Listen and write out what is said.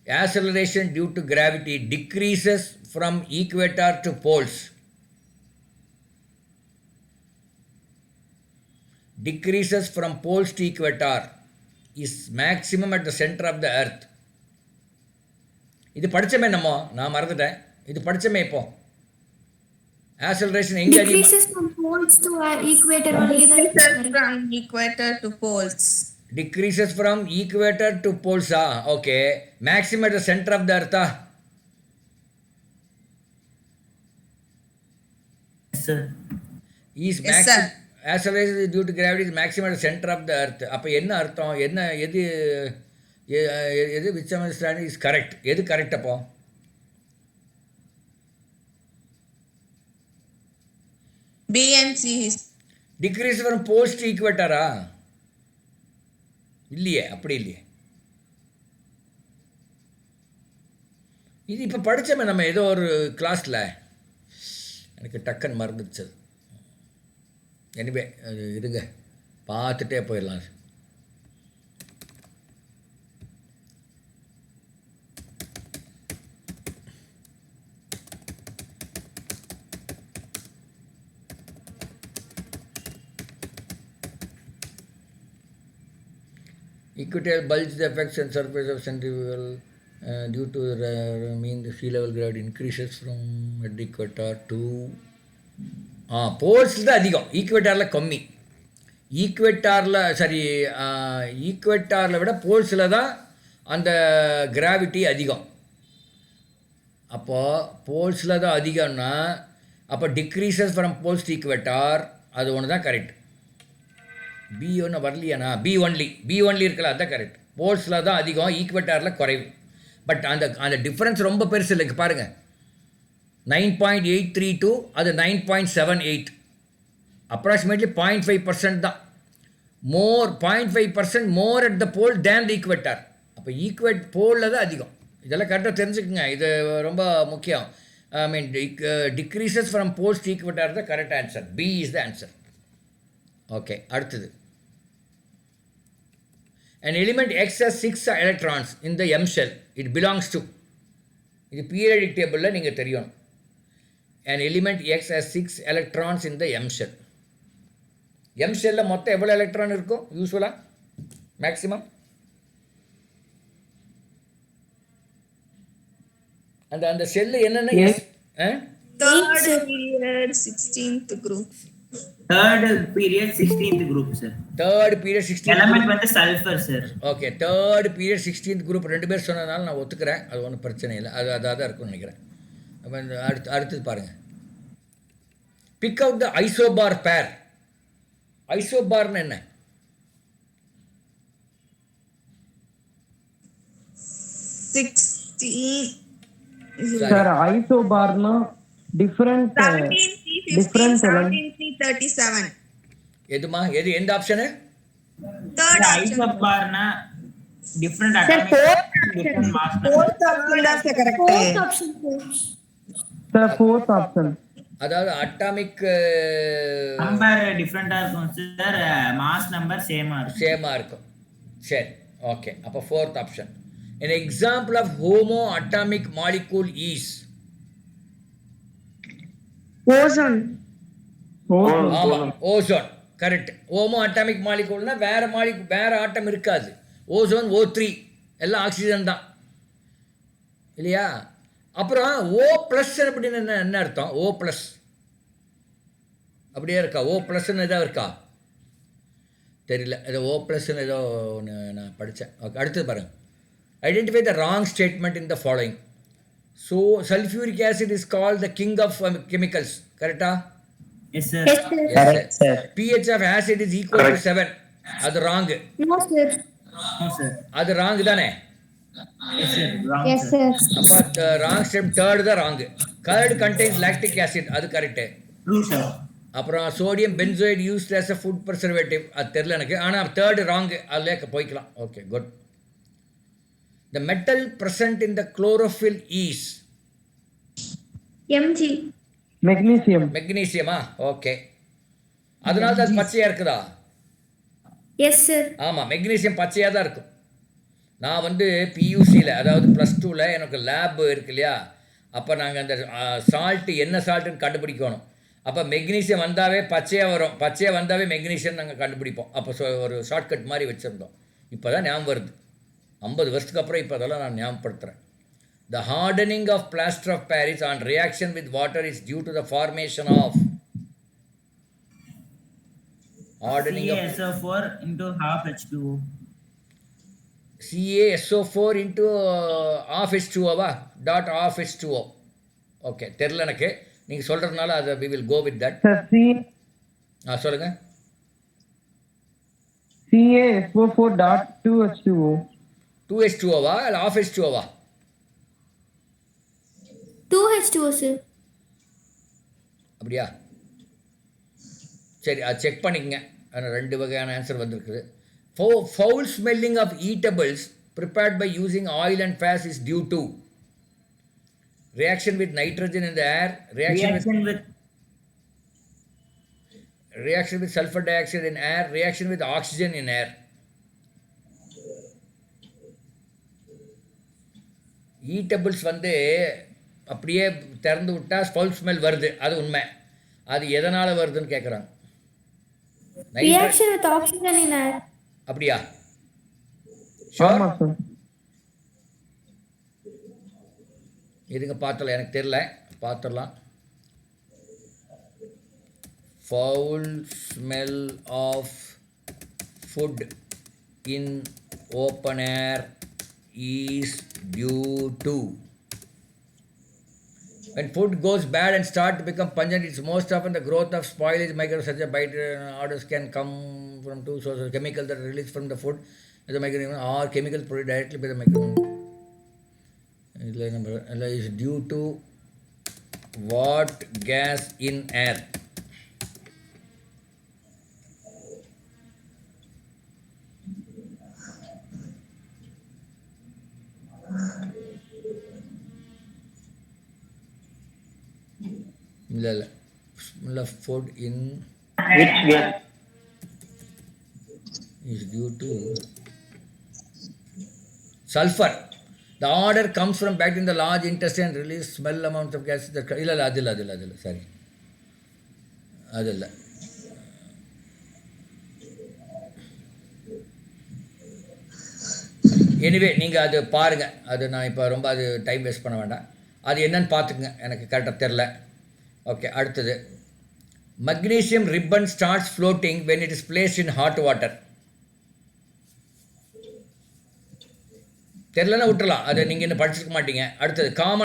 Acceleration due to gravity decreases from equator to poles. Decreases from poles to equator is maximum at the center of the earth. இது படிச்சமே நம்ம நான் மறந்துட்டேன் இது படிச்சமே இப்போ acceleration எங்க அதிகமா Decreases from poles to equator only. Decreases from equator to poles. decreases from equator to poles okay maximum at the center of the earth Yes, sir. is Yes, maximum sir. acceleration due to gravity is maximum at the center of the earth அப்ப என்ன அர்த்தம் என்ன எது which understanding is correct எது correct அப்போ B and C is decrease from poles to equator இல்லையே அப்படி இல்லையே இது இப்போ படித்தோமே நம்ம ஏதோ ஒரு கிளாஸில் எனக்கு டக்குன்னு மறந்துச்சு எனிவே அது இருங்க பார்த்துட்டே போயிடலாம் equatorial bulge the effects on surface of centrifugal due to mean the sea level gravity increases from at the equator to போல்ஸில் தான் அதிகம் ஈக்குவேட்டாரில் கம்மி ஈக்குவேட்டாரில் விட போல்ஸில் தான் அந்த கிராவிட்டி அதிகம் அப்போது போல்ஸில் தான் அதிகம்னா அப்போ decreases from poles to equator அது ஒன்று தான் கரெக்ட் பி ஒன்று வரலையாண்ணா பி ஒன்லி இருக்கலாம் அதுதான் கரெக்ட் போல்ஸில் தான் அதிகம் ஈக்குவேட்டாரில் குறைவு பட் அந்த டிஃப்ரென்ஸ் ரொம்ப பெருசு இல்லை பாருங்கள் 9.832 அது 9.78 அப்ராக்சிமேட்லி 0.5% தான் மோர் 0.5% மோர் at the pole than the equator அப்போ போலில் தான் அதிகம் இதெல்லாம் கரெக்டாக தெரிஞ்சுக்குங்க இது ரொம்ப முக்கியம் I mean decreases from poles to equator தான் correct answer B is the answer okay அடுத்தது an element X has 6 electrons in the M shell it belongs to இது periodic table நீங்கள் தெரியும் an element X has 6 electrons in the M shell M shell மொத்தம் எவ்வளோ electron இருக்கும் யூஸ்வலாக maximum அந்த cell என்னென்ன third period 16th group. Third period 16th group, sir. Third period 16th element வந்து sulfur, sir. Okay third period 16th group ரெண்டு பேர் சொன்னதுனால நான் ஒத்துக்கிறேன் அது ஒன்றும் பிரச்சனை இல்லை அதாக தான் இருக்கும்னு நினைக்கிறேன் அப்போ அடுத்தது பாருங்கள் பிக் அவுட் த ஐசோபார் பேர் ஐசோபார்னு என்ன 16 sir isobarna different 17C37 எதுமா எந்த option third isobarna different Sir, different mass fourth option that's the correct Fourth option. sir fourth option அதாவது அட்டாமிக் நம்பர் டிஃபரெண்டா இருக்கும் சார் மாஸ் நம்பர் சேமா இருக்கும் சரி ஓகே அப்போ fourth option an example of homo atomic molecule is ozone. ஆமாம் ozone correct homo atomic மாலிகூல்னா வேற ஆட்டம் இருக்காது ozone O3 எல்லாம் ஆக்சிஜன் தான் இல்லையா அப்புறம் O ப்ளஸ் அப்படின்னு என்ன அர்த்தம் O ப்ளஸ் அப்படியே இருக்கா O ப்ளஸ்ன்னு ஏதோ இருக்கா தெரியல ஏதோ O ப்ளஸ்ன்னு ஏதோ ஒன்று நான் படித்தேன் ஓகே அடுத்தது பாருங்கள் identify the wrong statement in the following so sulphuric acid is called the king of chemicals கரெக்டா yes sir correct sir pH of acid is equal to 7 அது wrong No, sir. No sir அது wrong தானே yes sir wrong Yes, sir sir. அப்போ wrong step third தான் wrong curd contains lactic acid அது correct true sir அப்புறம் sodium benzoate used as a food preservative அது தெரியல எனக்கு ஆனால் தேர்டு wrong அதில் போய்க்கலாம் okay good the metal present in the chlorophyll is Mg. magnesium மெக்னீசியமா ஓகே அதனால தான் பச்சையாக இருக்குதா Yes, sir. ஆமாம் மெக்னீசியம் பச்சையாக தான் இருக்கும் நான் வந்து பியூசியில் அதாவது ப்ளஸ் டூவில் எனக்கு லேப் இருக்கு இல்லையா, அப்போ நாங்கள் அந்த சால்ட்டு என்ன சால்ட்டுன்னு கண்டுபிடிக்கணும். அப்போ மெக்னீசியம் வந்தாவே பச்சையாக வரும், பச்சையாக வந்தாவே மெக்னீசியம் நாங்கள் கண்டுபிடிப்போம். அப்போ ஒரு ஷார்ட்கட் மாதிரி வச்சுருந்தோம். இப்போ தான் ஞாபகம் வருது, 50 வருஷத்துக்கு அப்புறம் இப்போ அதெல்லாம் நான் ஞாபகப்படுத்துகிறேன். The hardening of plaster of Paris on reaction with water is due to the formation of hardening of CaSO4 into half H2O. CaSO4 into half H2O வா டாட் half H2O. ஓகே, தெரில எனக்கு, நீங்கள் சொல்கிறதுனால அதை we will go with that. Sir, சொல்லுங்கள். CaSO4 dot 2H2O. 2H2O வா இல்லை half H2O வா? 2H2O, sir. அப்படியா? சரி, அது செக் பண்ணிக்கங்க. ஆனால் 2 வகையான ஆன்சர் வந்திருக்குது. Foul smelling of eatables prepared by using oil and fats is due to reaction with nitrogen in the air, reaction with sulfur dioxide in air, reaction with oxygen in air. Eatables வந்து அப்படியே திறந்து விட்டால் foul smell வருது, அது உண்மை. அது எதனால் வருதுன்னு கேட்குறாங்க. Reaction with oxygen in air. அப்படியா? ஆமா சார். இதுங்க பார்த்தல, எனக்கு தெரியல, பார்த்துடலாம். Foul smell of food in open air is due to when food goes bad and start to become pungent, it's most often the growth of spoilage microbes such as bite orders can come from two sources: chemicals that are released from the food as a microorganism or chemicals produced directly by the microorganism. Is due to what gas in air? இல்லை smell of food in Which gas? is due to sulfur. The order comes from bacteria in the large intestine and release smell amounts of gas. இல்லை அதில் சரி, அதில் anyway நீங்கள் அது பாருங்கள். அது நான் இப்போ ரொம்ப அது டைம் வேஸ்ட் பண்ண வேண்டாம். அது என்னன்னு பார்த்துக்குங்க, எனக்கு கரெக்டாக தெரில. ஓகே, அடுத்தது. Magnesium ribbon starts floating when it is placed in hot water. தெரிலன்னா விட்டுறலாம், அதை நீங்கள் இன்னும் படிச்சிருக்க மாட்டீங்க. அடுத்தது, காமன்